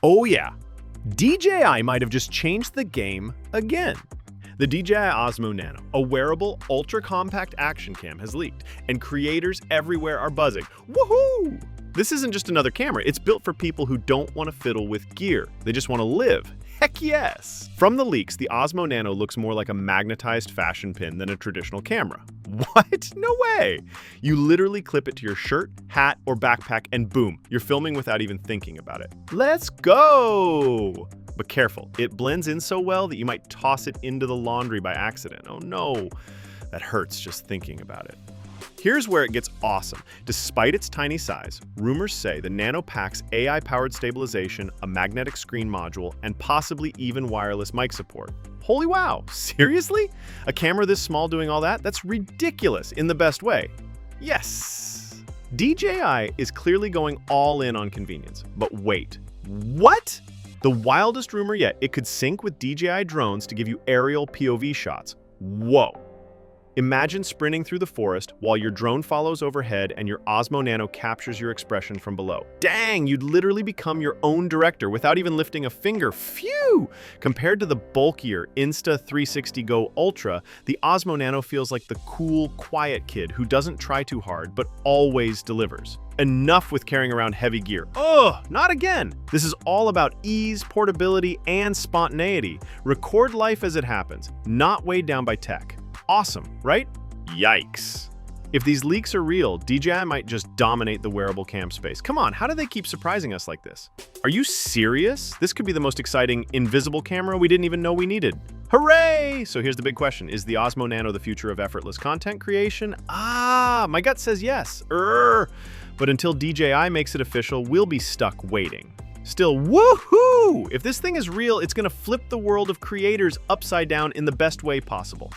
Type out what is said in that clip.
Oh yeah, DJI might have just changed the game again. The DJI Osmo Nano, a wearable, ultra-compact action cam, has leaked, and creators everywhere are buzzing. Woohoo! This isn't just another camera, it's built for people who don't want to fiddle with gear. They just want to live. Heck yes! From the leaks, the Osmo Nano looks more like a magnetized fashion pin than a traditional camera. What? No way! You literally clip it to your shirt, hat, or backpack, and boom, you're filming without even thinking about it. Let's go! But careful, it blends in so well that you might toss it into the laundry by accident. Oh no, that hurts just thinking about it. Here's where it gets awesome. Despite its tiny size, rumors say the Nano packs AI-powered stabilization, a magnetic screen module, and possibly even wireless mic support. Holy wow, seriously? A camera this small doing all that? That's ridiculous in the best way. Yes! DJI is clearly going all in on convenience. But wait, what? The wildest rumor yet, it could sync with DJI drones to give you aerial POV shots. Whoa! Imagine sprinting through the forest while your drone follows overhead and your Osmo Nano captures your expression from below. Dang, you'd literally become your own director without even lifting a finger. Phew! Compared to the bulkier Insta360 GO Ultra, the Osmo Nano feels like the cool, quiet kid who doesn't try too hard but always delivers. Enough with carrying around heavy gear. Ugh, not again. This is all about ease, portability, and spontaneity. Record life as it happens, not weighed down by tech. Awesome, right? Yikes. If these leaks are real, DJI might just dominate the wearable cam space. Come on, how do they keep surprising us like this? Are you serious? This could be the most exciting invisible camera we didn't even know we needed. Hooray! So here's the big question. Is the Osmo Nano the future of effortless content creation? My gut says yes. But until DJI makes it official, we'll be stuck waiting. Still, woohoo! If this thing is real, it's gonna flip the world of creators upside down in the best way possible.